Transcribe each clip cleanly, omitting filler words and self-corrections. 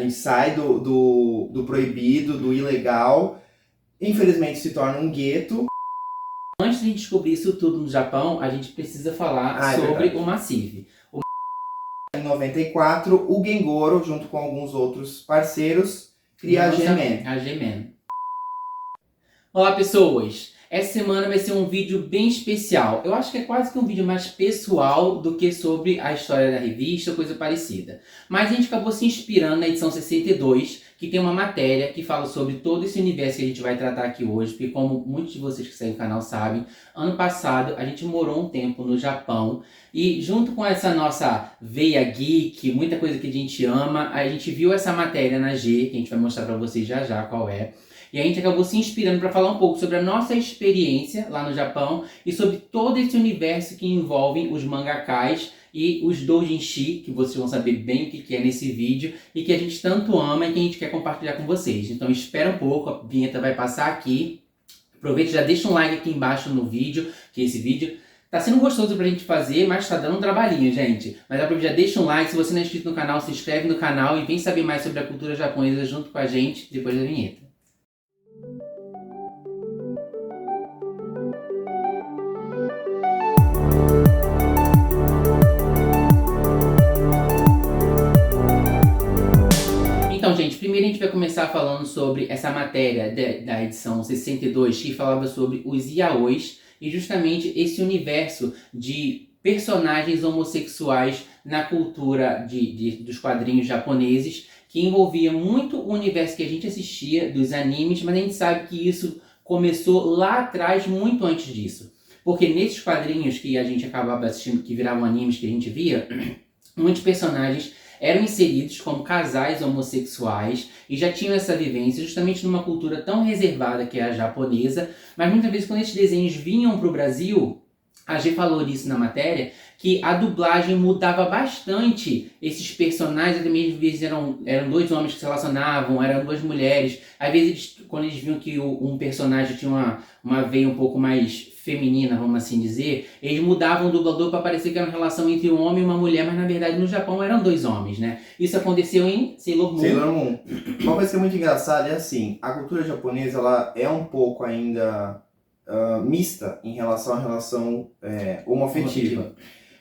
gente sai do proibido, do ilegal, infelizmente se torna um gueto. Antes de descobrir isso tudo no Japão, a gente precisa falar sobre o Massive. Em 94, o Gengoro, junto com alguns outros parceiros, cria a G-Man. A G-Man. Olá, pessoas! Essa semana vai ser um vídeo bem especial. Eu acho que é quase que um vídeo mais pessoal do que sobre a história da revista ou coisa parecida. Mas a gente acabou se inspirando na edição 62, que tem uma matéria que fala sobre todo esse universo que a gente vai tratar aqui hoje, porque como muitos de vocês que seguem o canal sabem, ano passado a gente morou um tempo no Japão e junto com essa nossa veia geek, muita coisa que a gente ama, a gente viu essa matéria na G, que a gente vai mostrar pra vocês já já qual é. E a gente acabou se inspirando para falar um pouco sobre a nossa experiência lá no Japão e sobre todo esse universo que envolve os mangakás e os doujinshi, que vocês vão saber bem o que é nesse vídeo e que a gente tanto ama e que a gente quer compartilhar com vocês. Então espera um pouco, a vinheta vai passar aqui. Aproveita e já deixa um like aqui embaixo no vídeo, que esse vídeo tá sendo gostoso pra gente fazer, mas tá dando um trabalhinho, gente. Mas aproveita, já deixa um like, se você não é inscrito no canal, se inscreve no canal e vem saber mais sobre a cultura japonesa junto com a gente depois da vinheta. Então, gente, primeiro a gente vai começar falando sobre essa matéria da edição 62, que falava sobre os yaois e justamente esse universo de personagens homossexuais na cultura dos quadrinhos japoneses, que envolvia muito o universo que a gente assistia dos animes, mas a gente sabe que isso começou lá atrás, muito antes disso. Porque nesses quadrinhos que a gente acabava assistindo, que viravam animes que a gente via, muitos personagens eram inseridos como casais homossexuais e já tinham essa vivência justamente numa cultura tão reservada que é a japonesa, mas muitas vezes quando esses desenhos vinham para o Brasil, a G falou nisso na matéria, que a dublagem mudava bastante esses personagens, até mesmo às vezes eram dois homens que se relacionavam, eram duas mulheres, às vezes quando eles viam que um personagem tinha uma veia um pouco mais feminina, vamos assim dizer, eles mudavam o dublador para parecer que era uma relação entre um homem e uma mulher, mas na verdade no Japão eram dois homens, né? Isso aconteceu em Sailor Moon. Sailor Moon. Uma coisa que é muito engraçada é assim, a cultura japonesa ela é um pouco ainda mista em relação à relação homoafetiva.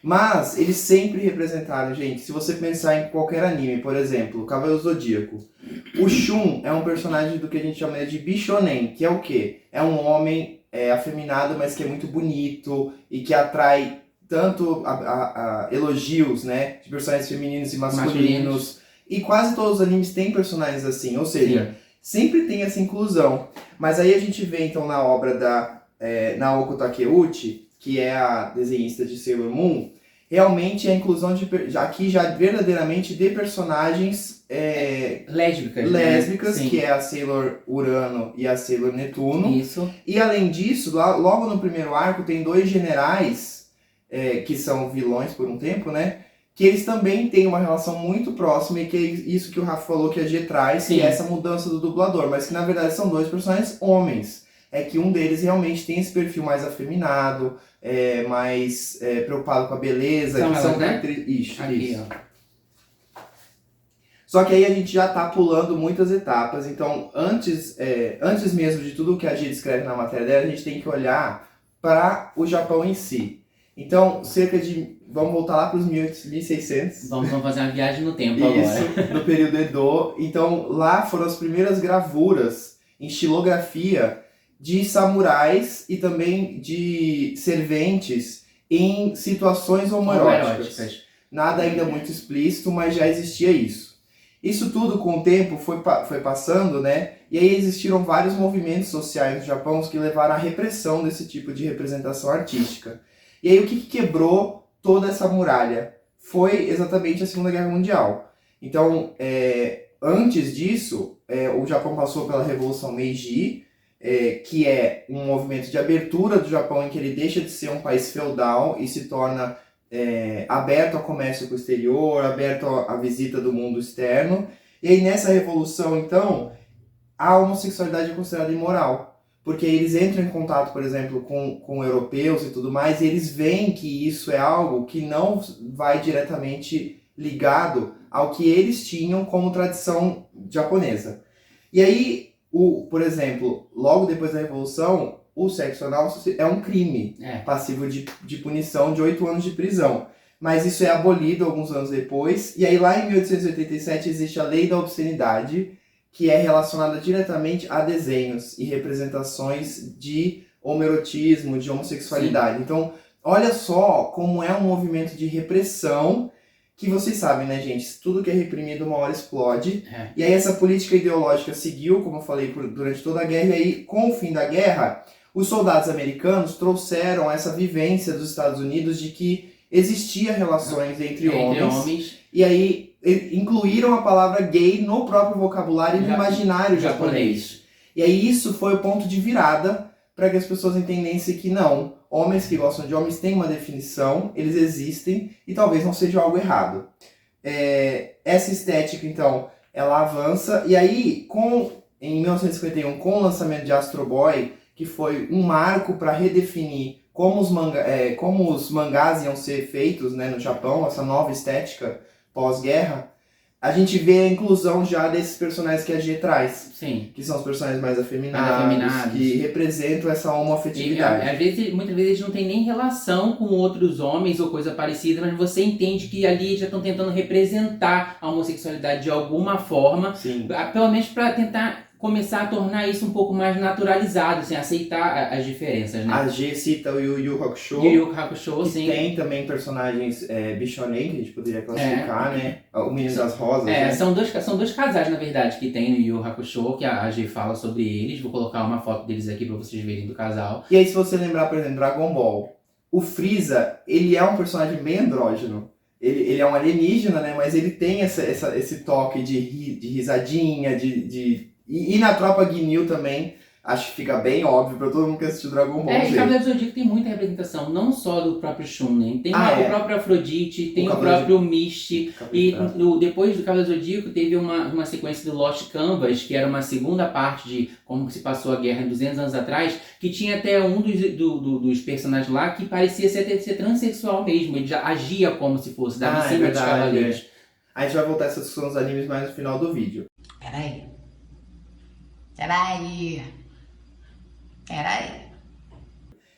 Mas eles sempre representaram, gente, se você pensar em qualquer anime, por exemplo, Cavaleiro Zodíaco, o Shun é um personagem do que a gente chama de Bishonen, que é o quê? É um homem afeminado, mas que é muito bonito e que atrai tanto elogios, né, de personagens femininos e masculinos. E quase todos os animes têm personagens assim, ou seja, sempre tem essa inclusão. Mas aí a gente vê então na obra da Naoko Takeuchi, que é a desenhista de Sailor Moon, realmente a inclusão aqui já verdadeiramente de personagens lésbicas, né? Que é a Sailor Urano e a Sailor Netuno. Isso. E além disso, logo no primeiro arco tem dois generais, que são vilões por um tempo, né? Que eles também têm uma relação muito próxima e que é isso que o Rafa falou que a G traz, que é essa mudança do dublador, mas que na verdade são dois personagens homens. É que um deles realmente tem esse perfil mais afeminado, mais preocupado com a beleza. São que são Isso. Aqui, ó. Só que aí a gente já tá pulando muitas etapas, então antes mesmo de tudo que a G descreve na matéria dela, a gente tem que olhar para o Japão em si. Então, vamos voltar lá para os 1600. Vamos fazer uma viagem no tempo agora. Isso, no período Edo. Então, lá foram as primeiras gravuras em xilografia de samurais e também de serventes em situações homoeróticas. Nada ainda muito explícito, mas já existia isso. Isso tudo com o tempo foi passando, né? E aí existiram vários movimentos sociais no Japão que levaram à repressão desse tipo de representação artística. E aí o que quebrou toda essa muralha? Foi exatamente a Segunda Guerra Mundial. Então, antes disso, o Japão passou pela Revolução Meiji, que é um movimento de abertura do Japão em que ele deixa de ser um país feudal e se torna aberto ao comércio com o exterior, aberto à visita do mundo externo. E aí nessa revolução, então, a homossexualidade é considerada imoral. Porque eles entram em contato, por exemplo, com europeus e tudo mais, e eles veem que isso é algo que não vai diretamente ligado ao que eles tinham como tradição japonesa. E aí, por exemplo, logo depois da Revolução, o sexo anal é um crime passivo de punição de 8 anos de prisão. Mas isso é abolido alguns anos depois. E aí lá em 1887 existe a Lei da Obscenidade, que é relacionada diretamente a desenhos e representações de homoerotismo, de homossexualidade. Sim. Então, olha só como é um movimento de repressão que vocês sabem, né, gente? Tudo que é reprimido uma hora explode. E aí essa política ideológica seguiu, como eu falei, durante toda a guerra. E aí, com o fim da guerra, os soldados americanos trouxeram essa vivência dos Estados Unidos de que existia relações entre homens. E aí incluíram a palavra gay no próprio vocabulário e no imaginário japonês. E aí isso foi o ponto de virada para que as pessoas entendessem que não, homens que gostam de homens têm uma definição, eles existem e talvez não seja algo errado. Essa estética, então, ela avança. E aí, em 1951, com o lançamento de Astro Boy, que foi um marco para redefinir como os mangás iam ser feitos, né, no Japão, essa nova estética pós-guerra, a gente vê a inclusão já desses personagens que a G traz. Sim. Que são os personagens mais afeminados. Que representam essa homoafetividade. Muitas vezes eles não têm nem relação com outros homens ou coisa parecida, mas você entende que ali já estão tentando representar a homossexualidade de alguma forma. Sim. Pelo menos para tentar começar a tornar isso um pouco mais naturalizado, assim, aceitar as diferenças, né? A G cita o Yu Yu Hakusho. Yu Yu Hakusho, que sim. Tem também personagens bichonen, que a gente poderia classificar, né? O Menino das Rosas, né? São dois casais, na verdade, que tem no Yu Yu Hakusho, que a G fala sobre eles. Vou colocar uma foto deles aqui pra vocês verem do casal. E aí, se você lembrar, por exemplo, Dragon Ball, o Freeza, ele é um personagem bem andrógeno. Ele é um alienígena, né? Mas ele tem esse toque de risadinha, E na Tropa Ginyu também, acho que fica bem óbvio pra todo mundo que assistiu Dragon Ball Z. E Cavaleiro do Zodíaco tem muita representação, não só do próprio Shunen. Tem o próprio Afrodite, tem o próprio Misty. E depois do Cavaleiro do Zodíaco teve uma sequência do Lost Canvas, que era uma segunda parte de como se passou a guerra 200 anos atrás, que tinha até um dos personagens lá que parecia ser transexual mesmo. Ele já agia como se fosse, dava em cima dos cavaleiros. A gente vai voltar a essa discussão dos animes mais no final do vídeo. Peraí.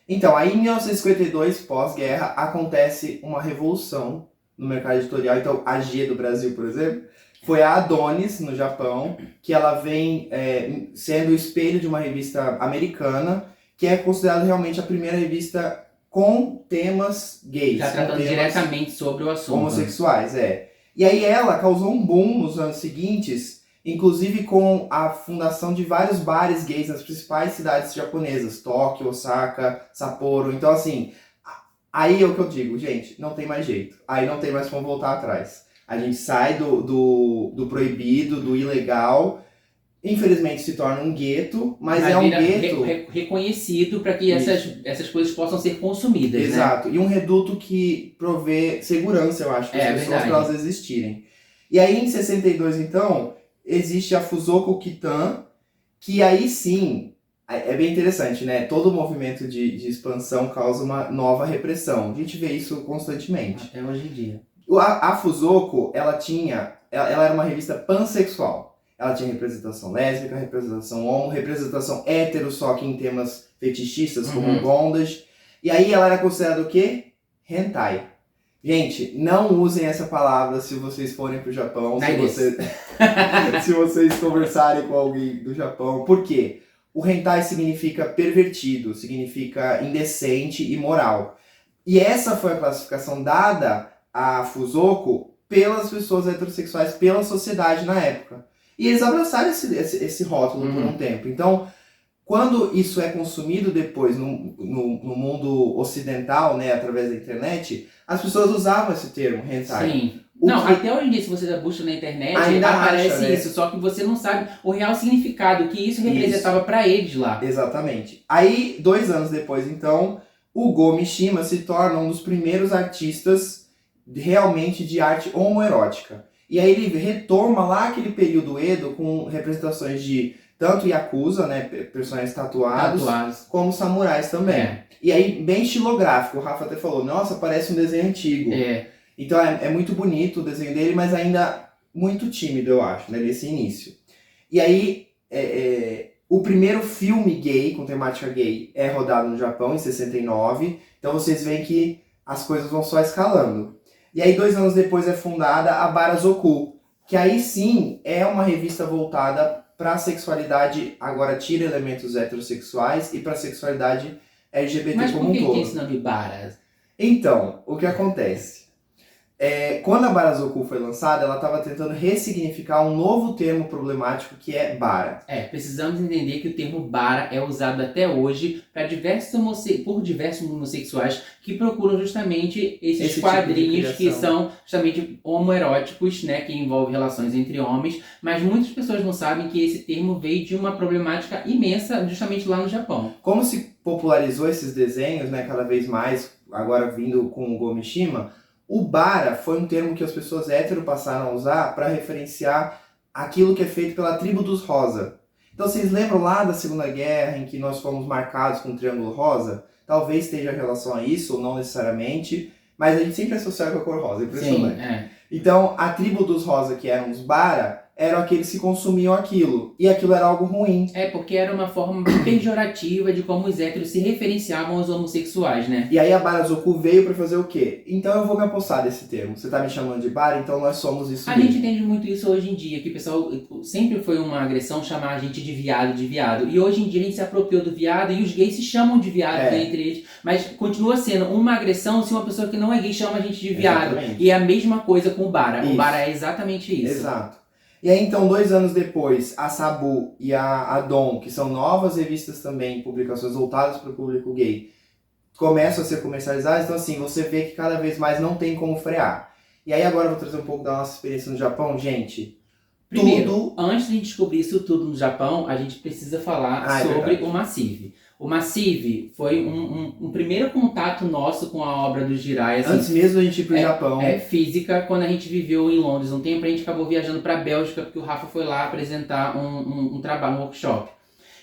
Então, aí em 1952, pós-guerra, acontece uma revolução no mercado editorial. Então, a G do Brasil, por exemplo, foi a Adonis, no Japão, que ela vem sendo o espelho de uma revista americana, que é considerada realmente a primeira revista com temas gays. Já tratando diretamente sobre o assunto. Homossexuais, E aí ela causou um boom nos anos seguintes, inclusive com a fundação de vários bares gays nas principais cidades japonesas, Tóquio, Osaka, Sapporo. Então, assim, aí é o que eu digo, gente, não tem mais jeito. Aí não tem mais como voltar atrás. A gente sai do proibido, do ilegal, infelizmente se torna um gueto, mas é um gueto reconhecido para que essas coisas possam ser consumidas. Exato, né? E um reduto que provê segurança, eu acho, para as pessoas para elas existirem. E aí em 62, então, existe a Fusoko Kitan, que aí sim, é bem interessante, né? Todo movimento de expansão causa uma nova repressão. A gente vê isso constantemente. Até hoje em dia. A Fusoko, ela era uma revista pansexual. Ela tinha representação lésbica, representação homo, representação hétero, só que em temas fetichistas, como bondage. E aí ela era considerada o quê? Hentai. Gente, não usem essa palavra se vocês forem pro Japão, se vocês conversarem com alguém do Japão. Por quê? O hentai significa pervertido, significa indecente e imoral. E essa foi a classificação dada à Fusoko pelas pessoas heterossexuais, pela sociedade na época. E eles abraçaram esse rótulo por um tempo. Então, quando isso é consumido depois no mundo ocidental, né, através da internet, as pessoas usavam esse termo, hentai. Sim. Até hoje em dia, se você busca na internet, ainda aparece isso, só que você não sabe o real significado, o que isso representava para eles lá. Exatamente. Aí, 2 anos depois, então, o Go Mishima se torna um dos primeiros artistas realmente de arte homoerótica. E aí ele retoma lá aquele período Edo com representações de tanto Yakuza, né, personagens tatuados, como samurais também. E aí, bem estilográfico, o Rafa até falou, nossa, parece um desenho antigo. Então é muito bonito o desenho dele, mas ainda muito tímido, eu acho, né, nesse início. E aí, o primeiro filme gay, com temática gay, é rodado no Japão, em 69. Então vocês veem que as coisas vão só escalando. E aí, 2 anos depois, é fundada a Barazoku, que aí sim é uma revista voltada para a sexualidade, agora tira elementos heterossexuais, e para a sexualidade LGBT Mas como por um que todo. tem esse nome Bara? Então, o que acontece? Quando a Barazoku foi lançada, ela estava tentando ressignificar um novo termo problemático que é bara. Precisamos entender que o termo bara é usado até hoje por diversos homossexuais que procuram justamente esses Esse quadrinhos tipo de que são justamente homoeróticos, né, que envolvem relações entre homens, mas muitas pessoas não sabem que esse termo veio de uma problemática imensa justamente lá no Japão. Como se popularizou esses desenhos, né, cada vez mais, agora vindo com o Gomishima, o bara foi um termo que as pessoas hétero passaram a usar para referenciar aquilo que é feito pela tribo dos rosa. Então vocês lembram lá da Segunda Guerra, em que nós fomos marcados com o Triângulo Rosa? Talvez esteja em relação a isso, ou não necessariamente, mas a gente sempre associa com a cor rosa, é impressionante. Sim, Então, a tribo dos rosa, que eram os bara, eram aqueles que consumiam aquilo, e aquilo era algo ruim. porque era uma forma pejorativa de como os héteros se referenciavam aos homossexuais, né? E aí a Barazoku veio pra fazer o quê? Então eu vou me apossar desse termo. Você tá me chamando de bara, então nós somos isso A mesmo. gente entende muito isso hoje em dia, que o pessoal sempre foi uma agressão chamar a gente de viado. E hoje em dia a gente se apropriou do viado e os gays se chamam de viado entre eles. Mas continua sendo uma agressão se uma pessoa que não é gay chama a gente de viado. Exatamente. E é a mesma coisa com o bara. Isso. O bara é exatamente isso. Exato. E aí então, 2 anos depois, a Sabu e a Adon, que são novas revistas também, publicações voltadas para o público gay, começam a ser comercializadas. Então assim, você vê que cada vez mais não tem como frear. E aí agora eu vou trazer um pouco da nossa experiência no Japão. Gente, Primeiro, antes de a gente descobrir isso tudo no Japão, a gente precisa falar sobre o Massive. O Massive foi um primeiro contato nosso com a obra do Jiraiya. Assim, antes mesmo da gente ir pro Japão. Física, quando a gente viveu em Londres um tempo, a gente acabou viajando para a Bélgica, porque o Rafa foi lá apresentar um trabalho, um workshop.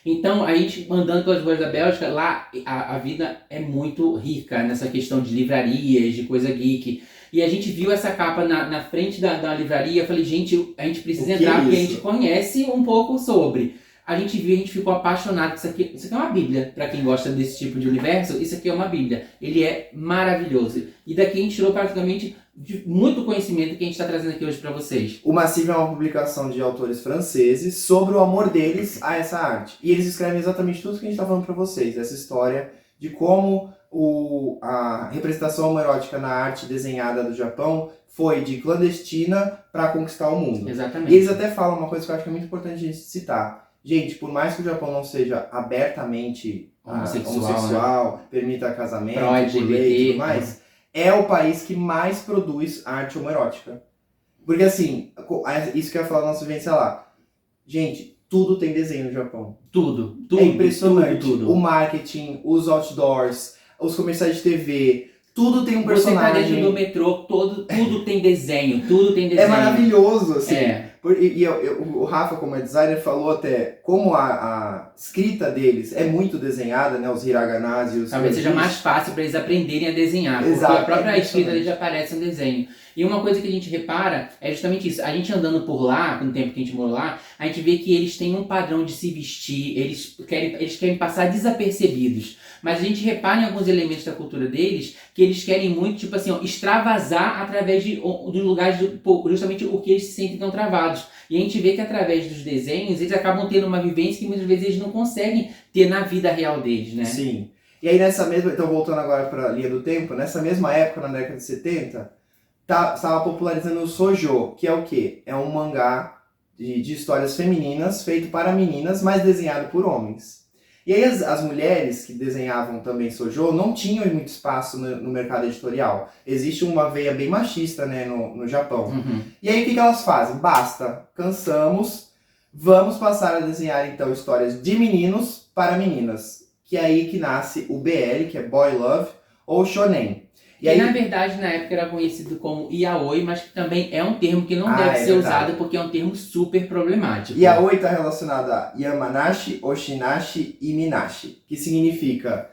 Então, a gente andando pelas ruas da Bélgica, lá a vida é muito rica nessa questão de livrarias, de coisa geek. E a gente viu essa capa na frente da livraria. Eu falei, gente, a gente precisa entrar porque a gente conhece um pouco sobre. A gente viu, a gente ficou apaixonado. Isso aqui é uma bíblia, para quem gosta desse tipo de universo. Isso aqui é uma bíblia. Ele é maravilhoso. E daqui a gente tirou praticamente muito conhecimento que a gente está trazendo aqui hoje para vocês. O Massive é uma publicação de autores franceses sobre o amor deles a essa arte. E eles escrevem exatamente tudo que a gente está falando para vocês. Essa história de como a representação homoerótica na arte desenhada do Japão foi de clandestina para conquistar o mundo. Exatamente. E eles até falam uma coisa que eu acho que é muito importante a gente citar. Gente, por mais que o Japão não seja abertamente homossexual, né? Permita casamento, por lei e tudo mais, é o país que mais produz arte homoerótica. Porque assim, isso que eu ia falar da nossa vivência lá. Gente, tudo tem desenho no Japão. Tudo. É impressionante. Tudo. O marketing, os outdoors, os comerciais de TV, tudo tem um personagem. Você tá dentro do metrô, tudo tem desenho, tudo tem desenho. É maravilhoso, assim. O Rafa, como é designer, falou até como a escrita deles é muito desenhada, né? Os hiraganas e os... Talvez seja mais fácil para eles aprenderem a desenhar, Exato, porque a própria escrita deles já aparece um desenho. E uma coisa que a gente repara é justamente isso. A gente andando por lá, no tempo que a gente morou lá, a gente vê que eles têm um padrão de se vestir, eles querem passar desapercebidos. Mas a gente repara em alguns elementos da cultura deles que eles querem muito, tipo assim, extravasar através de lugares, justamente o que eles se sentem tão travados. E a gente vê que através dos desenhos, eles acabam tendo uma vivência que muitas vezes eles não conseguem ter na vida real deles, né? Sim. E aí então voltando agora para a linha do tempo, nessa mesma época, na década de 70, estava popularizando o shoujo, que é o quê? É um mangá de histórias femininas, feito para meninas, mas desenhado por homens. E aí as mulheres que desenhavam também shoujo não tinham muito espaço no mercado editorial. Existe uma veia bem machista, né, no Japão. Uhum. E aí o que elas fazem? Basta, cansamos, vamos passar a desenhar então histórias de meninos para meninas. Que é aí que nasce o BL, que é Boy Love, ou Shonen. E aí, na verdade, na época era conhecido como yaoi, mas que também é um termo que não deve ser usado porque é um termo super problemático. Yaoi está relacionado a Yamanashi, Oshinashi e Minashi, que significa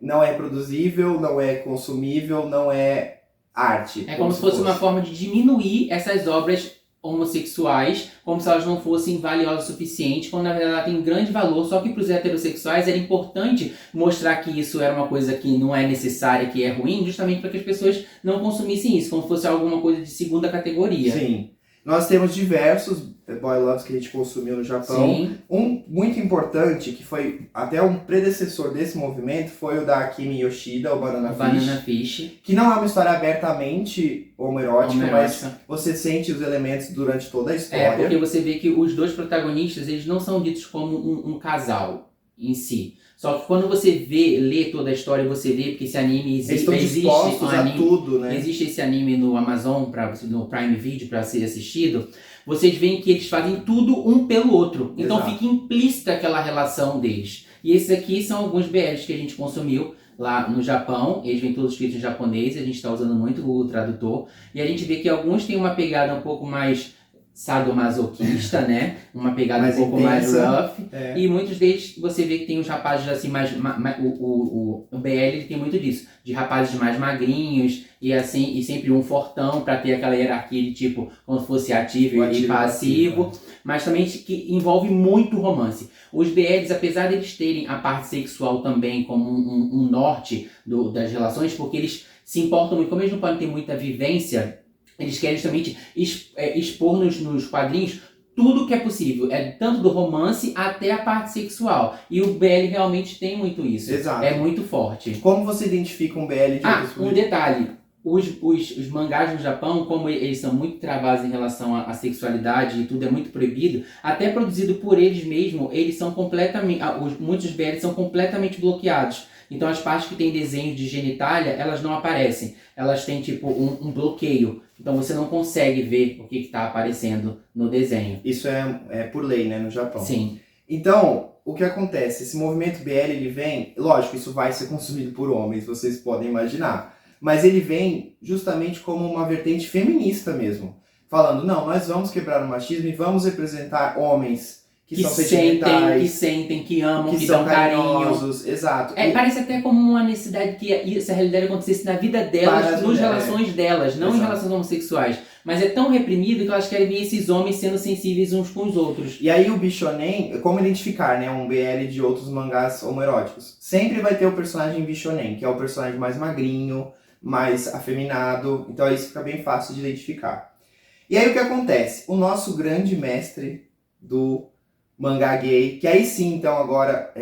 não é produzível, não é consumível, não é arte. É como se fosse uma forma de diminuir essas obras homossexuais, como se elas não fossem valiosas o suficiente, quando na verdade ela tem grande valor, só que para os heterossexuais era importante mostrar que isso era uma coisa que não é necessária, que é ruim, justamente para que as pessoas não consumissem isso, como se fosse alguma coisa de segunda categoria. Sim. Nós temos diversos boy loves que a gente consumiu no Japão. Sim. Um muito importante, que foi até um predecessor desse movimento, foi o da Kimi Yoshida, o Banana Fish. Que não é uma história abertamente homoerótica, mas você sente os elementos durante toda a história. É, porque você vê que os dois protagonistas, eles não são ditos como um casal em si. Só que quando você lê toda a história, você vê, porque esse anime existe. Eles estão dispostos a tudo, né? Existe esse anime no Amazon, no Prime Video, para ser assistido. Vocês veem que eles fazem tudo um pelo outro. Então Exato. fica implícita aquela relação deles. E esses aqui são alguns BLs que a gente consumiu lá no Japão. Eles vêm todos escritos em japonês, a gente está usando muito o Google Tradutor. E a gente vê que alguns têm uma pegada um pouco mais sadomasoquista, né? Uma pegada mais um pouco intensa, mais rough. É. E muitos deles, você vê que tem os rapazes assim mais... o BL ele tem muito disso. De rapazes mais magrinhos e assim, e sempre um fortão para ter aquela hierarquia de tipo, como se fosse ativo e passivo. Mas também que envolve muito romance. Os BLs, apesar de eles terem a parte sexual também como um norte das relações, porque eles se importam muito, como eles não podem ter muita vivência, eles querem justamente expor nos quadrinhos tudo que é possível, tanto do romance até a parte sexual. E o BL realmente tem muito isso. Exato. É muito forte. Como você identifica um BL de outros um detalhe. Os mangás no Japão, como eles são muito travados em relação à sexualidade e tudo é muito proibido, até produzido por eles mesmos, eles são completamente... muitos BLs são completamente bloqueados. Então as partes que tem desenho de genitália, elas não aparecem. Elas têm tipo um bloqueio. Então você não consegue ver o que está aparecendo no desenho. Isso é por lei, né, no Japão. Sim. Então, o que acontece? Esse movimento BL, ele vem... Lógico, isso vai ser consumido por homens, vocês podem imaginar. Mas ele vem justamente como uma vertente feminista mesmo. Falando, não, nós vamos quebrar o machismo e vamos representar homens que são sentimentais, que sentem, que amam, que são dão carinho. carinhosos, exato. Parece até como uma necessidade que essa realidade acontecesse na vida delas, nas relações delas, não em relações homossexuais. Mas é tão reprimido que elas querem ver esses homens sendo sensíveis uns com os outros. E aí o Bishonen, como identificar, né, um BL de outros mangás homoeróticos? Sempre vai ter o personagem Bishonen, que é o personagem mais magrinho, mais afeminado, então isso fica bem fácil de identificar. E aí o que acontece? O nosso grande mestre do mangá gay, que aí sim, então agora,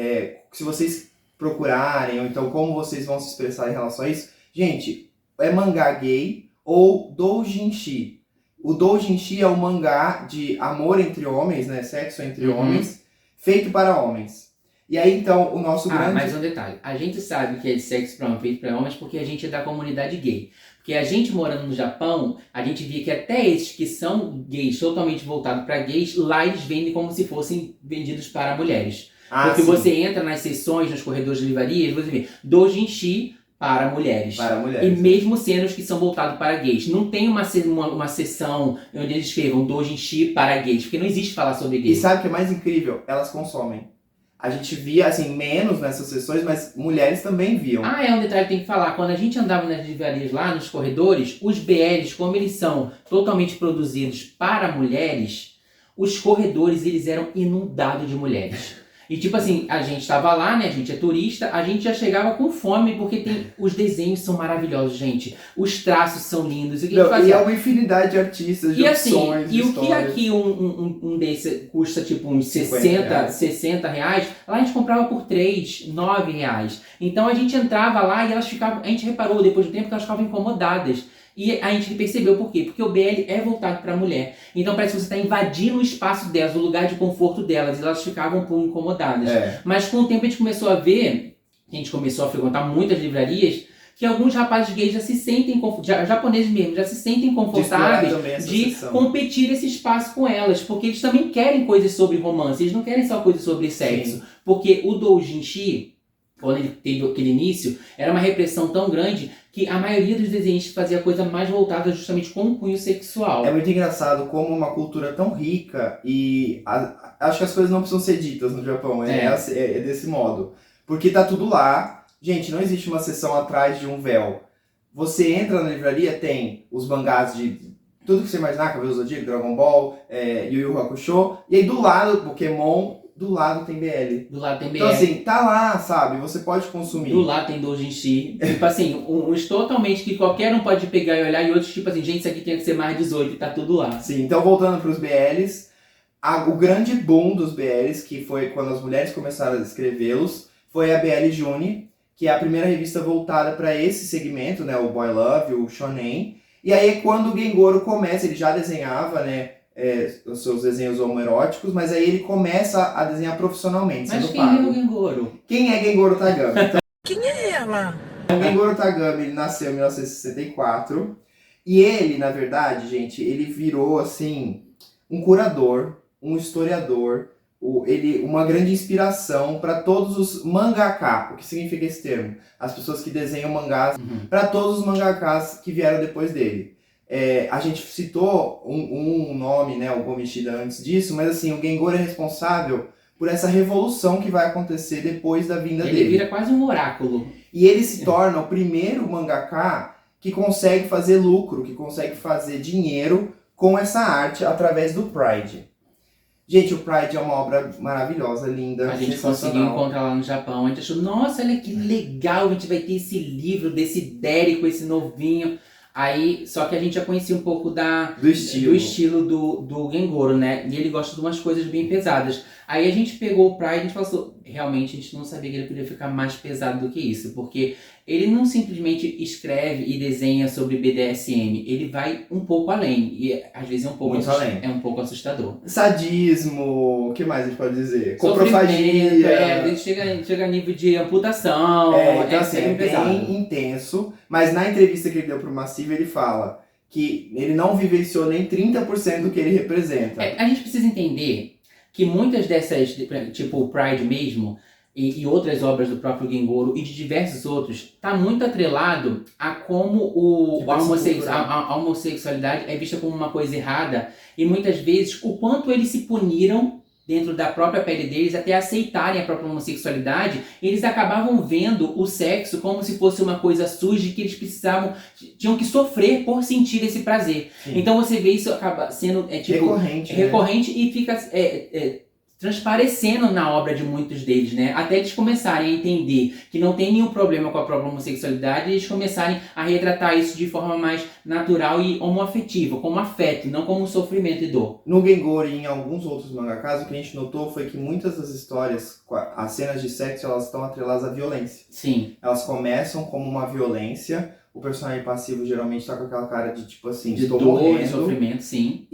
se vocês procurarem, ou então como vocês vão se expressar em relação a isso, gente, é mangá gay ou doujinshi. O doujinshi é um mangá de amor entre homens, né, sexo entre homens, feito para homens. E aí, então, o nosso grande... mas um detalhe. A gente sabe que é de sexo para homem, feito para homens, porque a gente é da comunidade gay. Porque a gente morando no Japão, a gente via que até esses que são gays, totalmente voltados para gays, lá eles vendem como se fossem vendidos para mulheres. Porque você entra nas seções, nos corredores de livrarias, você vê doujinshi para mulheres. Para mulheres. E mesmo sendo os que são voltados para gays. Não tem uma seção onde eles escrevam doujinshi para gays, porque não existe falar sobre gays. E sabe o que é mais incrível? Elas consomem. A gente via, assim, menos nessas sessões, mas mulheres também viam. É um detalhe que tem que falar. Quando a gente andava nas livrarias lá, nos corredores, os BLs, como eles são totalmente produzidos para mulheres, os corredores, eles eram inundados de mulheres. E tipo assim, a gente estava lá, né, a gente é turista, a gente já chegava com fome, porque os desenhos são maravilhosos, gente. Os traços são lindos. E é uma infinidade de artistas, de opções, e o que aqui um desse custa tipo uns 60 reais, lá a gente comprava por 3, 9 reais. Então a gente entrava lá e elas ficavam, a gente reparou depois do tempo que elas ficavam incomodadas. E a gente percebeu por quê? Porque o BL é voltado para a mulher. Então parece que você está invadindo o espaço delas, o lugar de conforto delas. E elas ficavam um pouco incomodadas. Mas com o tempo a gente começou a ver, a gente começou a frequentar muitas livrarias, que alguns rapazes gays já se sentem, japoneses mesmo, já se sentem confortáveis de competir esse espaço com elas. Porque eles também querem coisas sobre romance, eles não querem só coisas sobre sexo. Sim. Porque o doujinshi, quando ele teve aquele início, era uma repressão tão grande que a maioria dos desenhistas fazia coisa mais voltada justamente com o cunho sexual. É muito engraçado como uma cultura tão rica e acho que as coisas não precisam ser ditas no Japão, é desse modo. Porque tá tudo lá. Gente, não existe uma seção atrás de um véu. você entra na livraria, tem os mangás de tudo que você imaginar, Cavaleiro do Zodíaco, Dragon Ball, Yu Yu Hakusho, e aí do lado, Pokémon, do lado tem BL. Do lado tem BL. Então assim, tá lá, sabe? Você pode consumir. Do lado tem doujinshi. Tipo assim, uns totalmente que qualquer um pode pegar e olhar, e outros tipo assim, gente, isso aqui tem que ser mais 18 e tá tudo lá. Sim, então voltando pros BLs, o grande boom dos BLs, que foi quando as mulheres começaram a escrevê-los, foi a BL June, que é a primeira revista voltada para esse segmento, né, o Boy Love, o Shonen. E aí quando o Gengoro começa, ele já desenhava, né, os seus desenhos homoeróticos, mas aí ele começa a desenhar profissionalmente, Mas sendo quem pago. é o Gengoro? Quem é Gengoro Tagami? Então, Quem é ela? o Gengoro Tagami, ele nasceu em 1964, e ele, na verdade, gente, ele virou, assim, um curador, um historiador, uma grande inspiração para todos os mangaka. O que significa esse termo? As pessoas que desenham mangás, para todos os mangakas que vieram depois dele. A gente citou um nome, né, o Gomishida antes disso, mas assim, o Gengoro é responsável por essa revolução que vai acontecer depois da vinda dele. Ele vira quase um oráculo. E ele se torna o primeiro mangaka que consegue fazer lucro, que consegue fazer dinheiro com essa arte através do Pride. Gente, o Pride é uma obra maravilhosa, linda, A gente conseguiu encontrar lá no Japão. A gente achou, nossa, olha que legal, a gente vai ter esse livro desse Dérico, esse novinho. Aí, só que a gente já conhecia um pouco do estilo do Gengoro, né? E ele gosta de umas coisas bem pesadas. Aí a gente pegou o Pride e a gente falou assim, realmente a gente não sabia que ele podia ficar mais pesado do que isso. Porque ele não simplesmente escreve e desenha sobre BDSM. Ele vai um pouco além. E às vezes é um pouco assustador. Sadismo, o que mais a gente pode dizer? Coprofagia. Às vezes chega a nível de amputação. Então assim, é bem intenso. Mas na entrevista que ele deu pro Massive, ele fala que ele não vivenciou nem 30% do que ele representa. A gente precisa entender que muitas dessas, tipo o Pride mesmo, e outras obras do próprio Gengoro e de diversos outros, tá muito atrelado a como a homossexualidade é vista como uma coisa errada, e muitas vezes o quanto eles se puniram dentro da própria pele deles até aceitarem a própria homossexualidade. Eles acabavam vendo o sexo como se fosse uma coisa suja que eles tinham que sofrer por sentir esse prazer. Sim. Então você vê isso acaba sendo recorrente, né? E fica transparecendo na obra de muitos deles, né? Até eles começarem a entender que não tem nenhum problema com a própria homossexualidade, e eles começarem a retratar isso de forma mais natural e homoafetiva, como afeto, não como sofrimento e dor. No Gengoro e em alguns outros mangakas, o que a gente notou foi que muitas das histórias, as cenas de sexo, elas estão atreladas à violência. Sim. Elas começam como uma violência. O personagem passivo geralmente tá com aquela cara de tipo assim, de dor, de sofrimento, sim.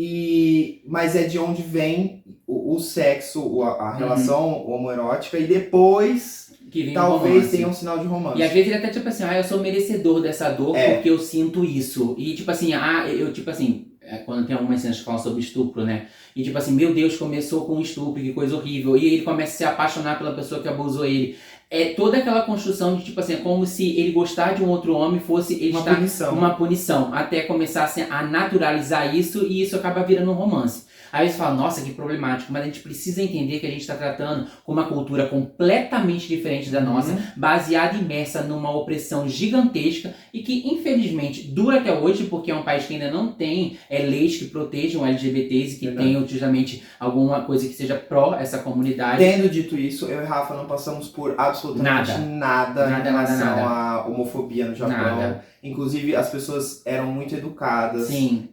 Mas é de onde vem o sexo, a relação homoerótica, e depois talvez tenha um sinal de romance. E às vezes ele até tipo assim, eu sou merecedor dessa dor porque eu sinto isso. E tipo assim, quando tem algumas cenas que falam sobre estupro, né? E tipo assim, meu Deus, começou com um estupro, que coisa horrível. E ele começa a se apaixonar pela pessoa que abusou ele. É toda aquela construção de tipo assim, é como se ele gostar de um outro homem fosse ele uma punição. Até começar assim, a naturalizar isso, e isso acaba virando um romance. Aí você fala, nossa, que problemático, mas a gente precisa entender que a gente está tratando com uma cultura completamente diferente da nossa, baseada e imersa numa opressão gigantesca e que, infelizmente, dura até hoje, porque é um país que ainda não tem leis que protejam LGBTs e que tenham, justamente, alguma coisa que seja pró essa comunidade. Tendo dito isso, eu e Rafa não passamos por absolutamente nada em relação à homofobia no Japão. Nada. Inclusive, as pessoas eram muito educadas, Sim.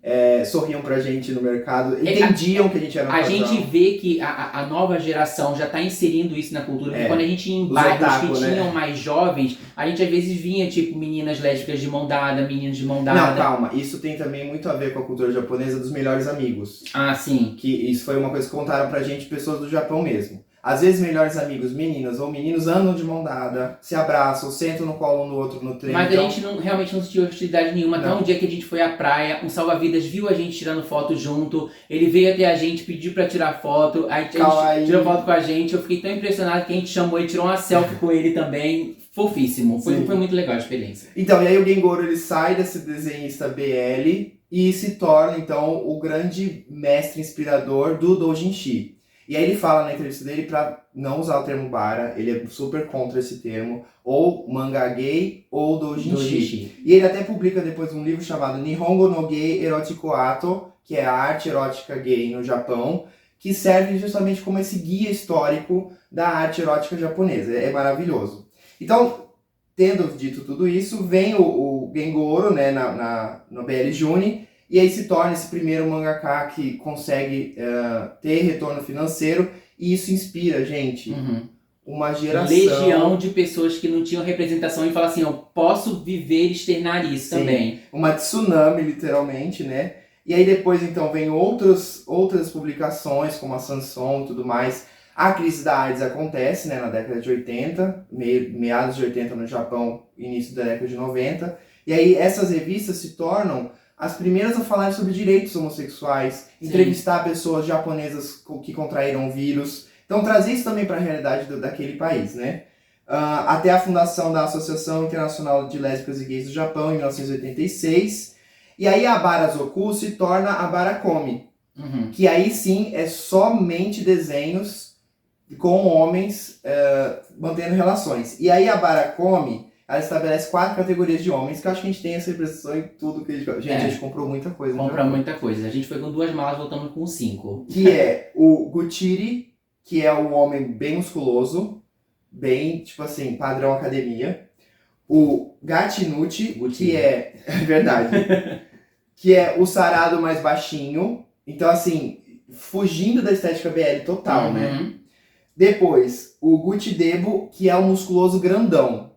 Sorriam pra gente no mercado, entendiam que a gente era um casal. A gente vê que a nova geração já tá inserindo isso na cultura, porque quando a gente ia em bairros que tinham mais jovens, a gente às vezes vinha, tipo, meninas lésbicas de mão dada, meninos de mão dada. Não, calma, isso tem também muito a ver com a cultura japonesa dos melhores amigos. Ah, sim. Que isso foi uma coisa que contaram pra gente pessoas do Japão mesmo. Às vezes, melhores amigos, meninas ou meninos, andam de mão dada, se abraçam, sentam no colo um do outro no trem. Mas a gente realmente não sentiu hostilidade nenhuma. Até um dia que a gente foi à praia, um salva-vidas viu a gente tirando foto junto, ele veio até a gente, pediu pra tirar foto, aí a gente tirou foto com a gente. Eu fiquei tão impressionado que a gente chamou ele, tirou uma selfie com ele também. Fofíssimo. Foi muito legal a experiência. Então, e aí o Gengoro, ele sai desse desenhista BL e se torna, então, o grande mestre inspirador do doujinshi. E aí ele fala na entrevista dele pra não usar o termo bara, ele é super contra esse termo, ou mangá gay ou doujinshi. E ele até publica depois um livro chamado Nihongo no Gay Erotico Ato, que é a arte erótica gay no Japão, que serve justamente como esse guia histórico da arte erótica japonesa. É maravilhoso. Então, tendo dito tudo isso, vem o Gengoro, né, no BL Juni, e aí se torna esse primeiro mangaka que consegue ter retorno financeiro, e isso inspira, gente, uma geração... Legião de pessoas que não tinham representação e falam assim, eu posso viver e externar isso também. Uma tsunami, literalmente, né? E aí depois, então, vem outras publicações, como a Sanson e tudo mais. A crise da AIDS acontece, né, na década de 80, meados de 80 no Japão, início da década de 90. E aí essas revistas se tornam as primeiras a falar sobre direitos homossexuais, entrevistar pessoas japonesas que contraíram o vírus. Então trazer isso também para a realidade daquele país, né? Até a fundação da Associação Internacional de Lésbicas e Gays do Japão, em 1986. E aí a Barazoku se torna a Barakomi, que aí sim é somente desenhos com homens mantendo relações. E aí a Barakomi, ela estabelece 4 categorias de homens, que eu acho que a gente tem essa impressão em tudo que a gente... Gente, a gente comprou muita coisa. Comprou muita coisa. A gente foi com 2 malas, voltamos com 5. Que é o Guchiri, que é o homem bem musculoso, bem, tipo assim, padrão academia. O Gatinuchi, que é... É verdade. Que é o sarado mais baixinho. Então, assim, fugindo da estética BL total, né? Depois, o Gutidebo, que é o musculoso grandão.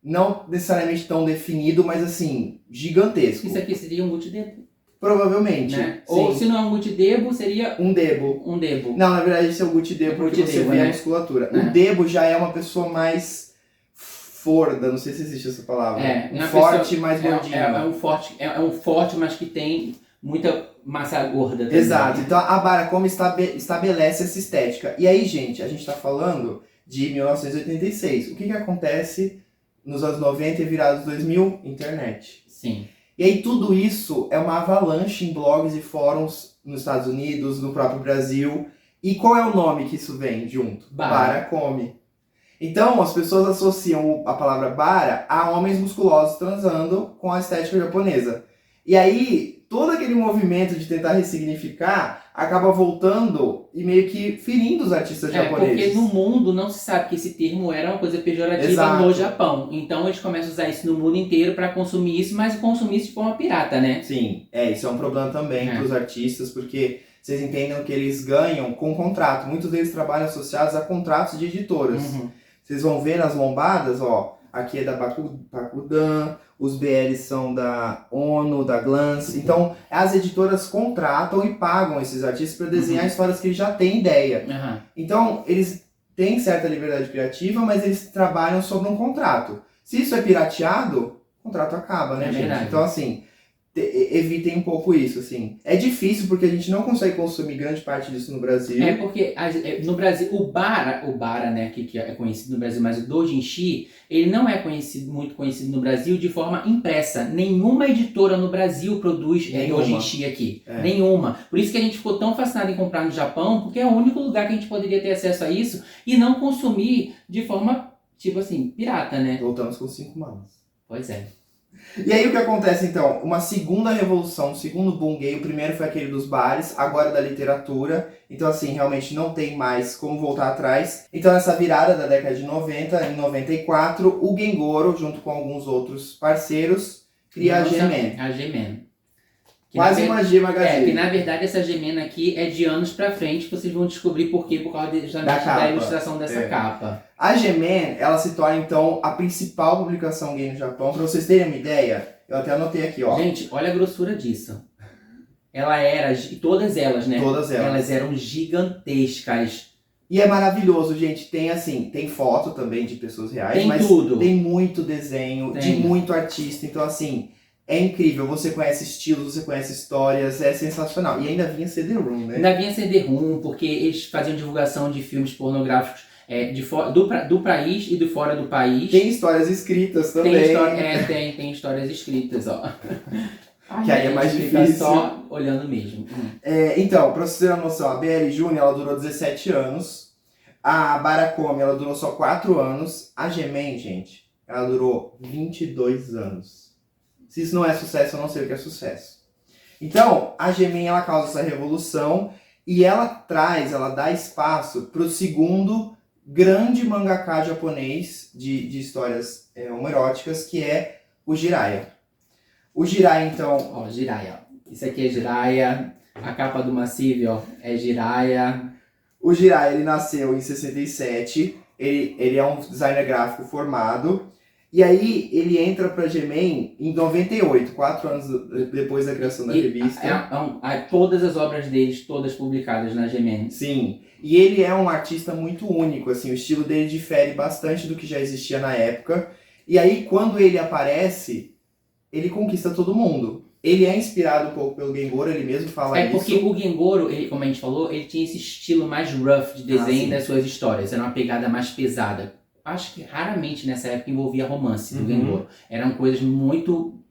Não necessariamente tão definido, mas assim, gigantesco. Isso aqui seria um Gutidebo. Provavelmente. Né? Ou se não é um Gutidebo, seria... Um debo. Um debo. Não, na verdade esse é o Gutidebo porque você vê a musculatura. O debo já é uma pessoa mais forda, não sei se existe essa palavra. Um forte, mais gordinho. É um forte, mas que tem muita massa gorda também. Exato. Então a Barakomi estabelece essa estética. E aí, gente, a gente tá falando de 1986. O que acontece nos anos 90 e virados 2000? Internet. Sim. E aí tudo isso é uma avalanche em blogs e fóruns nos Estados Unidos, no próprio Brasil. E qual é o nome que isso vem junto? Barakomi. Então as pessoas associam a palavra bara a homens musculosos transando com a estética japonesa. E aí todo aquele movimento de tentar ressignificar acaba voltando e meio que ferindo os artistas japoneses. Porque no mundo não se sabe que esse termo era uma coisa pejorativa no Japão. Então eles começam a usar isso no mundo inteiro para consumir isso, mas consumir isso de forma pirata, né? Sim, isso é um problema também para os artistas, porque vocês entendam que eles ganham com contrato. Muitos deles trabalham associados a contratos de editoras. Vocês vão ver nas lombadas, ó, aqui é da Bakudan, os BLs são da ONU, da Glance. Então, as editoras contratam e pagam esses artistas para desenhar histórias que eles já têm ideia. Então, eles têm certa liberdade criativa, mas eles trabalham sobre um contrato. Se isso é pirateado, o contrato acaba, né, gente? Verdade. Então, assim, evitem um pouco isso, assim. É difícil porque a gente não consegue consumir grande parte disso no Brasil. É porque no Brasil, o bara, né, que é conhecido no Brasil, mas o doujinshi, ele não é muito conhecido no Brasil de forma impressa. Nenhuma editora no Brasil produz doujinshi aqui. Nenhuma. Por isso que a gente ficou tão fascinado em comprar no Japão, porque é o único lugar que a gente poderia ter acesso a isso e não consumir de forma, tipo assim, pirata, né? Voltamos com 5 malas. Pois é. E aí o que acontece então? Uma segunda revolução, um segundo boom gay. O primeiro foi aquele dos bares, agora da literatura. Então assim, realmente não tem mais como voltar atrás. Então nessa virada da década de 90, em 94, o Gengoro, junto com alguns outros parceiros, cria a G-Man. A G-Man. Quase uma G-Magazine. Que na verdade essa G-Man aqui é de anos pra frente, vocês vão descobrir por quê, por causa justamente da ilustração dessa capa. A G-Man, ela se torna então a principal publicação gay no Japão. Pra vocês terem uma ideia, eu até anotei aqui, ó. Gente, olha a grossura disso. Ela era, todas elas, né? Todas elas. Elas eram gigantescas. E é maravilhoso, gente. Tem assim, tem foto também de pessoas reais, mas tudo. Tem muito desenho, de muito artista. Então assim, é incrível. Você conhece estilos, você conhece histórias, é sensacional. E ainda vinha CD-ROM, né? Ainda vinha CD-ROM, porque eles faziam divulgação de filmes pornográficos do país e do fora do país. Tem histórias escritas também. Tem histórias escritas, ó. Ai, que aí é gente, mais fica difícil. só olhando mesmo. Então, pra você ter uma noção, a BL Júnior, ela durou 17 anos. A Baracome, ela durou só 4 anos. A Gemen, gente, ela durou 22 anos. Se isso não é sucesso, eu não sei o que é sucesso. Então, a Gemen, ela causa essa revolução e ela dá espaço pro segundo grande mangaka japonês de histórias homoeróticas, que é o Jiraiya. O Jiraiya, então... Ó, Jiraiya. Isso aqui é Jiraiya. A capa do Massive, ó, é Jiraiya. O Jiraiya, ele nasceu em 67. Ele é um designer gráfico formado. E aí, ele entra pra Gemen em 98, 4 anos depois da criação da revista. Todas as obras deles, todas publicadas na Gemen. Sim. E ele é um artista muito único, assim, o estilo dele difere bastante do que já existia na época. E aí, quando ele aparece, ele conquista todo mundo. Ele é inspirado um pouco pelo Gengoro, ele mesmo fala isso. É porque o Gengoro, como a gente falou, ele tinha esse estilo mais rough de desenho das suas histórias. Era uma pegada mais pesada. Acho que raramente nessa época envolvia romance do Gengoro. Eram coisas muito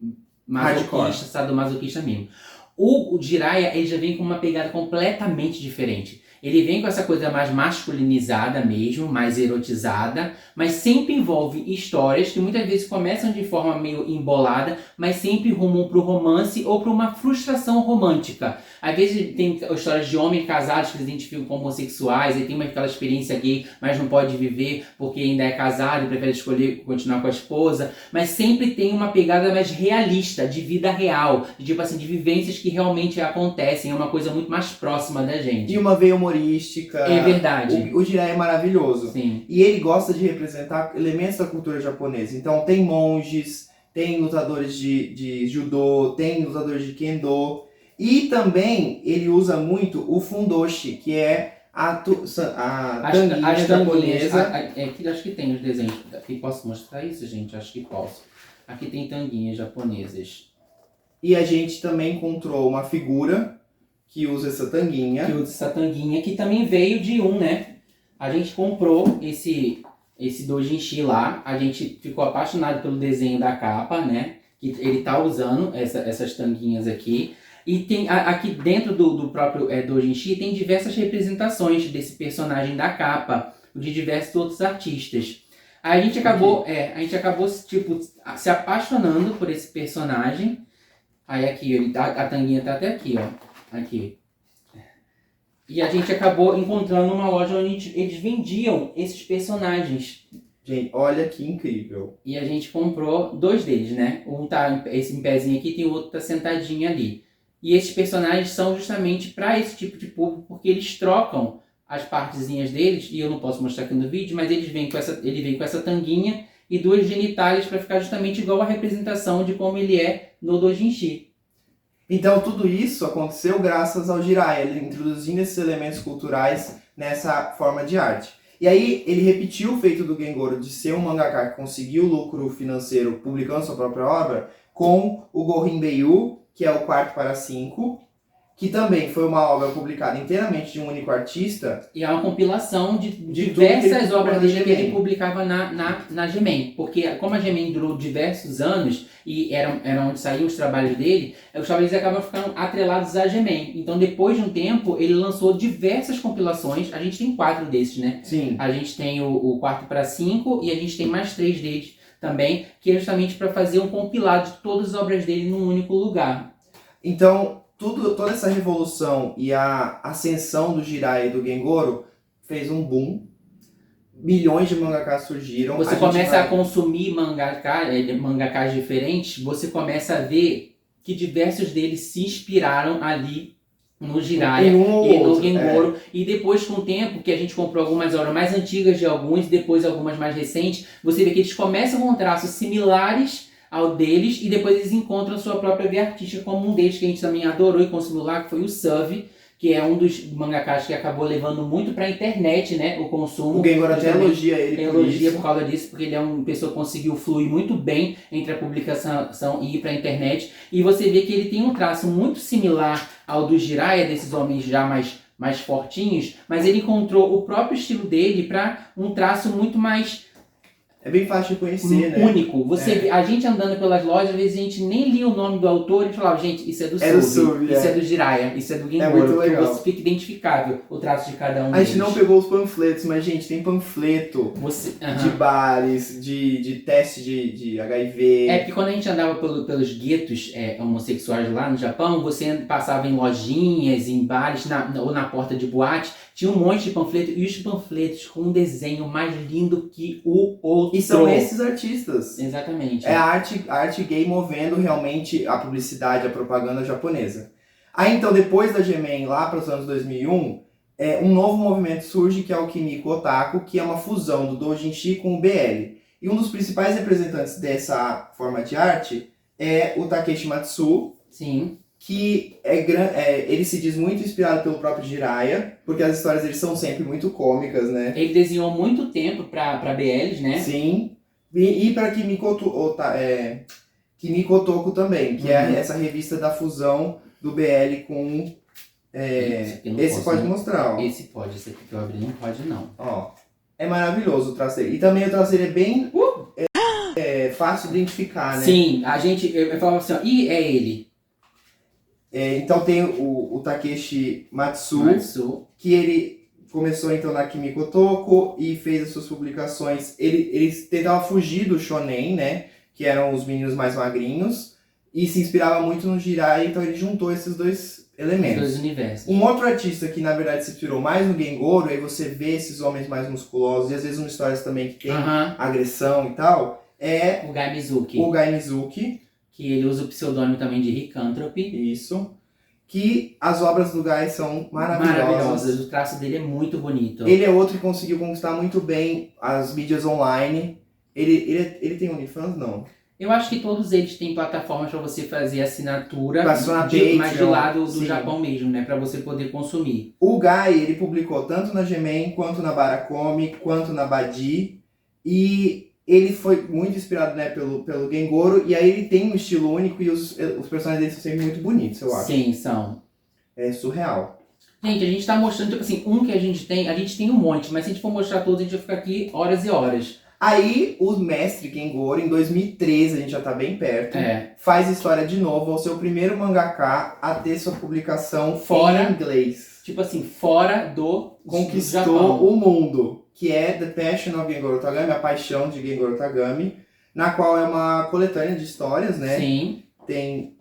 masoquistas, sadomasoquistas mesmo. O Jiraiya, ele já vem com uma pegada completamente diferente. Ele vem com essa coisa mais masculinizada mesmo, mais erotizada, mas sempre envolve histórias que muitas vezes começam de forma meio embolada, mas sempre rumam pro romance ou para uma frustração romântica. Às vezes tem histórias de homens casados que se identificam como homossexuais, e tem aquela experiência gay, mas não pode viver porque ainda é casado e prefere escolher continuar com a esposa. Mas sempre tem uma pegada mais realista, de vida real, de, tipo assim, de vivências que realmente acontecem, é uma coisa muito mais próxima da gente. E uma veia humorística. É verdade. O Jiraiya é maravilhoso. Sim. E ele gosta de representar elementos da cultura japonesa. Então tem monges, tem lutadores de judô, tem lutadores de kendo. E também ele usa muito o fundoshi, que é a tanguinha japonesa. Aqui acho que tem os desenhos. Aqui posso mostrar isso, gente? Acho que posso. Aqui tem tanguinhas japonesas. E a gente também encontrou uma figura que usa essa tanguinha. Que também veio de né? A gente comprou esse doujinshi lá. A gente ficou apaixonado pelo desenho da capa, né? Que ele tá usando essas tanguinhas aqui. E tem aqui dentro do próprio doujinshi tem diversas representações desse personagem da capa, de diversos outros artistas. Aí a gente acabou, tipo, se apaixonando por esse personagem. Aí aqui, a tanguinha tá até aqui, ó. Aqui. E a gente acabou encontrando uma loja onde eles vendiam esses personagens. Gente, olha que incrível. E a gente comprou 2 deles, né? Um tá esse em pezinho aqui, tem o outro tá sentadinho ali. E esses personagens são justamente para esse tipo de público, porque eles trocam as partezinhas deles, e eu não posso mostrar aqui no vídeo, mas ele vem com essa tanguinha e 2 genitálias para ficar justamente igual a representação de como ele é no doujinshi. Então tudo isso aconteceu graças ao Jiraiya, ele introduzindo esses elementos culturais nessa forma de arte. E aí ele repetiu o feito do Gengoro de ser um mangaka que conseguiu lucro financeiro publicando sua própria obra com o Gorin Beiyu, que é o 4/5, que também foi uma obra publicada inteiramente de um único artista. E é uma compilação de diversas obras dele que ele publicava na Gemen. Porque como a Gemen durou diversos anos, e era onde saíam os trabalhos dele, os trabalhos acabam ficando atrelados à Gemen. Então depois de um tempo, ele lançou diversas compilações. A gente tem 4 desses, né? Sim. A gente tem o 4/5 e a gente tem mais 3 deles também, que é justamente para fazer um compilado de todas as obras dele num único lugar. Então, toda essa revolução e a ascensão do Jiraiya e do Gengoro fez um boom. Milhões de mangakas surgiram. Você começa a consumir mangakas diferentes, você começa a ver que diversos deles se inspiraram ali no Jiraiya e no Gengoro. E depois, com o tempo, que a gente comprou algumas obras mais antigas de alguns, depois algumas mais recentes, você vê que eles começam com traços similares ao deles, e depois eles encontram sua própria veia artística, como um deles que a gente também adorou e consumiu lá, que foi o Suvi, que é um dos mangakas que acabou levando muito pra internet, né, o consumo. O Gengoro até elogia ele por causa disso, porque ele é uma pessoa que conseguiu fluir muito bem entre a publicação e ir pra internet. E você vê que ele tem um traço muito similar ao do Jiraiya, desses homens já mais fortinhos, mas ele encontrou o próprio estilo dele para um traço muito mais É bem fácil de conhecer, né? Único. A gente andando pelas lojas, às vezes a gente nem lia o nome do autor e falava, gente, isso é do Sobi, isso é do Jiraiya, isso é do Gengoro. Muito legal. Você fica identificável o traço de cada um A gente deles. não pegou os panfletos, mas, gente, tem panfleto de bares, de teste de HIV. É porque quando a gente andava pelos guetos homossexuais lá no Japão, você passava em lojinhas, em bares, ou na porta de boate, tinha um monte de panfleto, e os panfletos com um desenho mais lindo que o outro. E são esses artistas. Exatamente. É a arte gay movendo realmente a publicidade, a propaganda japonesa. Aí então, depois da G-Man, lá para os anos 2001, um novo movimento surge, que é o Kimiko Otaku, que é uma fusão do doujinshi com o BL. E um dos principais representantes dessa forma de arte é o Takeshi Matsu. Sim. Que ele se diz muito inspirado pelo próprio Jiraiya, porque as histórias dele são sempre muito cômicas, né? Ele desenhou muito tempo pra BLs, né? Sim. E para Kimiko Otoko também, que é essa revista da fusão do BL com... esse pode mostrar, ó. Esse pode, esse aqui que eu abri não pode não. Ó, é maravilhoso o traço dele. E também o traço dele é bem fácil de identificar, né? Sim, eu falava assim, ó, e é ele. Então tem o Takeshi Matsu, que ele começou então na Kimiko Otoko e fez as suas publicações. Ele tentava fugir do shonen, né? Que eram os meninos mais magrinhos, e se inspirava muito no Jiraiya, então ele juntou esses dois elementos. Os dois universos. Um outro artista que na verdade se inspirou mais no Gengoro, aí você vê esses homens mais musculosos, e às vezes umas histórias também que tem agressão e tal, é o Gai Mizuki. O Gai Mizuki. Que ele usa o pseudônimo também de Lycanthropy. Isso. Que as obras do Gai são maravilhosas. O traço dele é muito bonito. Ele é outro que conseguiu conquistar muito bem as mídias online. Ele tem OnlyFans? Não. Eu acho que todos eles têm plataformas para você fazer assinatura, mais de lado do Japão mesmo, né? Para você poder consumir. O Gai, ele publicou tanto na G-Man, quanto na Barakomi, quanto na Badi. E ele foi muito inspirado, né, pelo Gengoro. E aí ele tem um estilo único e os personagens dele são sempre muito bonitos, eu acho. Sim, são. É surreal. Gente, a gente tá mostrando, tipo assim, que a gente tem um monte, mas se a gente for mostrar todos, a gente vai ficar aqui horas e horas. Aí, o mestre Gengoro, em 2013, a gente já tá bem perto, faz história de novo, ao seu primeiro mangaka a ter sua publicação em inglês. Tipo assim, fora do Conquistou Japão. O mundo, que é The Passion of Gengoro Tagami, a paixão de Gengoro Tagami, na qual é uma coletânea de histórias, né? Sim. Tem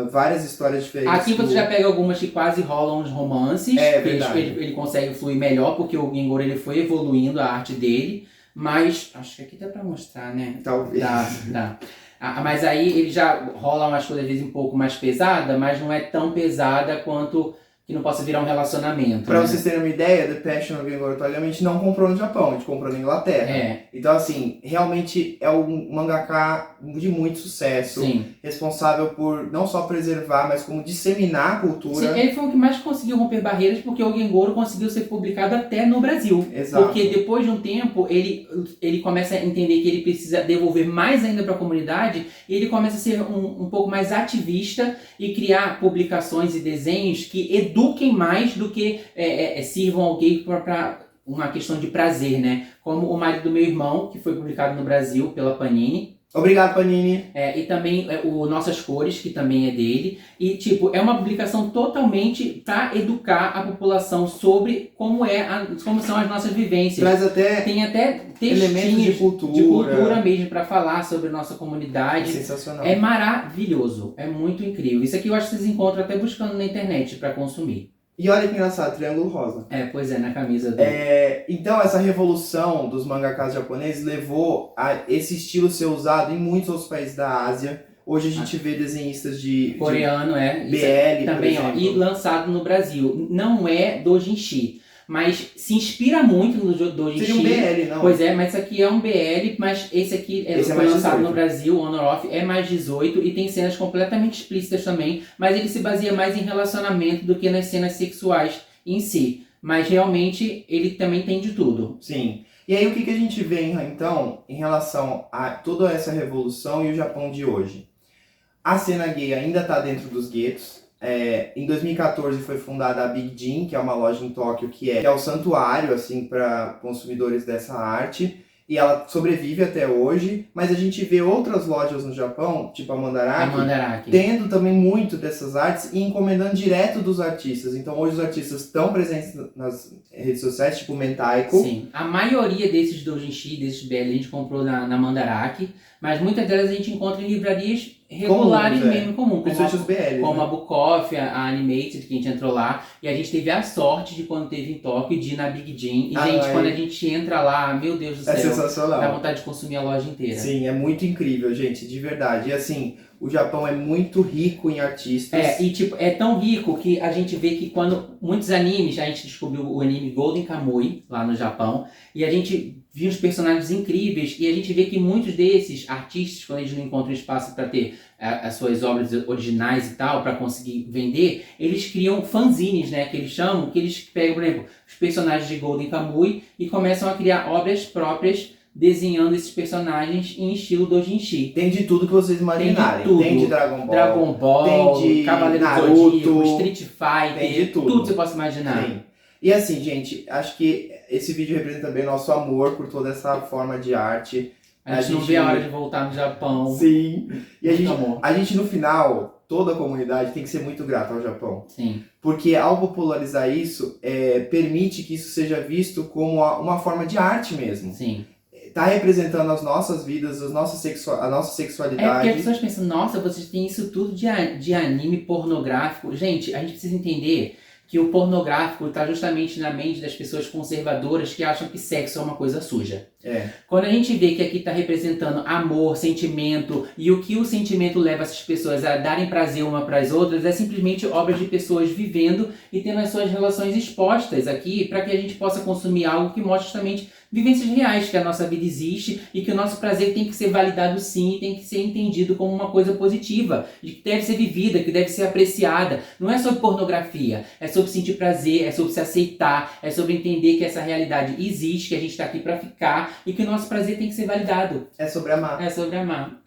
várias histórias diferentes. Aqui você já pega algumas que quase rolam uns romances, ele consegue fluir melhor, porque o Gengoro ele foi evoluindo a arte dele. Mas, acho que aqui dá pra mostrar, né? Talvez. Dá. Mas aí ele já rola umas coisas às vezes um pouco mais pesada, mas não é tão pesada quanto que não possa virar um relacionamento. Pra vocês terem uma ideia, The Passion of Gengoro Tagami a gente não comprou no Japão, a gente comprou na Inglaterra. Então assim, realmente é um mangaka de muito sucesso. Sim. Responsável por não só preservar, mas como disseminar a cultura. Sim, ele foi o que mais conseguiu romper barreiras, porque o Gengoro conseguiu ser publicado até no Brasil. Exato. Porque depois de um tempo, ele começa a entender que ele precisa devolver mais ainda para a comunidade, e ele começa a ser um pouco mais ativista e criar publicações e desenhos que eduquem mais do que sirvam ao gay para uma questão de prazer, né? Como O Marido do Meu Irmão, que foi publicado no Brasil pela Panini. Obrigado, Panini. E também o Nossas Cores, que também é dele. E, tipo, é uma publicação totalmente para educar a população sobre como são as nossas vivências. Tem até elementos de cultura mesmo para falar sobre a nossa comunidade. É sensacional. É maravilhoso. É muito incrível. Isso aqui eu acho que vocês encontram até buscando na internet para consumir. E olha que engraçado, Triângulo Rosa. Pois é, na camisa do... Então essa revolução dos mangakas japoneses levou a esse estilo ser usado em muitos outros países da Ásia. Hoje a gente vê desenhistas coreano, BL, também, por exemplo. E lançado no Brasil. Não é doujinshi, mas se inspira muito no doujinshi. Seria um BL, não? Pois é, mas isso aqui é um BL, mas esse aqui foi lançado no Brasil, Honor Off, é mais 18 e tem cenas completamente explícitas também, mas ele se baseia mais em relacionamento do que nas cenas sexuais em si. Mas realmente ele também tem de tudo. Sim. E aí o que a gente vê então em relação a toda essa revolução e o Japão de hoje? A cena gay ainda está dentro dos guetos. Em 2014 foi fundada a Big Jin, que é uma loja em Tóquio que é o santuário assim para consumidores dessa arte. e ela sobrevive até hoje, mas a gente vê outras lojas no Japão, tipo a Mandarake, tendo também muito dessas artes e encomendando direto dos artistas. Então hoje os artistas estão presentes nas redes sociais, tipo o Mentaiko. Sim, a maioria desses doujinshi, desses BL, a gente comprou na Mandarake, mas muitas delas a gente encontra em livrarias regulares mesmo, comum, principalmente os BL, como a Bukov, a Animated, que a gente entrou lá, e a gente teve a sorte de, quando teve em Tóquio, de ir na Big Jam, e gente, quando a gente entra lá, meu Deus do céu, é sensacional. dá vontade de consumir a loja inteira. Sim, é muito incrível, gente, de verdade. E assim, o Japão é muito rico em artistas. E tipo, é tão rico que a gente vê que quando muitos animes, a gente descobriu o anime Golden Kamuy, lá no Japão, e a gente viu os personagens incríveis, e a gente vê que muitos desses artistas, quando eles não encontram espaço para ter as suas obras originais e tal, para conseguir vender, eles criam fanzines, né, que eles chamam, que eles pegam, por exemplo, os personagens de Golden Kamuy e começam a criar obras próprias, desenhando esses personagens em estilo doujinshi. Tem de tudo que vocês imaginarem. Tem de Dragon Ball, tem de Cavaleiro Naruto, do Zodíaco, Street Fighter, tem de tudo. Tudo que você possa imaginar. Sim. E assim, gente, acho que esse vídeo representa bem nosso amor por toda essa forma de arte. A gente não vê a hora de voltar no Japão. Sim. E amor. a gente, no final, toda a comunidade tem que ser muito grata ao Japão. Sim. Porque ao popularizar isso, permite que isso seja visto como uma forma de arte mesmo. Sim. Tá representando as nossas vidas, a nossa sexualidade. É porque as pessoas pensam, nossa, vocês têm isso tudo de anime pornográfico. Gente, a gente precisa entender que o pornográfico está justamente na mente das pessoas conservadoras que acham que sexo é uma coisa suja. Quando a gente vê que aqui está representando amor, sentimento, e o que o sentimento leva essas pessoas a darem prazer uma para as outras, é simplesmente obras de pessoas vivendo e tendo as suas relações expostas aqui, para que a gente possa consumir algo que mostre justamente vivências reais, que a nossa vida existe e que o nosso prazer tem que ser validado sim, e tem que ser entendido como uma coisa positiva, de que deve ser vivida, que deve ser apreciada. Não é sobre pornografia, é sobre sentir prazer, é sobre se aceitar, é sobre entender que essa realidade existe, que a gente está aqui para ficar e que o nosso prazer tem que ser validado. É sobre amar. É sobre amar.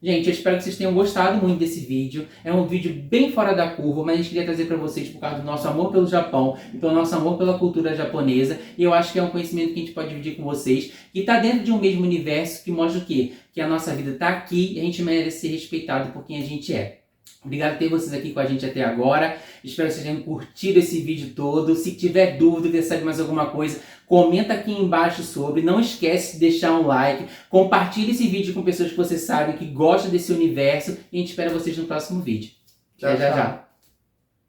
Gente, eu espero que vocês tenham gostado muito desse vídeo. É um vídeo bem fora da curva, mas a gente queria trazer para vocês por causa do nosso amor pelo Japão e pelo nosso amor pela cultura japonesa. E eu acho que é um conhecimento que a gente pode dividir com vocês, que está dentro de um mesmo universo, que mostra o quê? Que a nossa vida está aqui e a gente merece ser respeitado por quem a gente é. Obrigado por ter vocês aqui com a gente até agora. Espero que vocês tenham curtido esse vídeo todo. Se tiver dúvida, quer saber mais alguma coisa, comenta aqui embaixo sobre. Não esquece de deixar um like. Compartilhe esse vídeo com pessoas que você sabe que gostam desse universo. E a gente espera vocês no próximo vídeo. Tchau, Até já.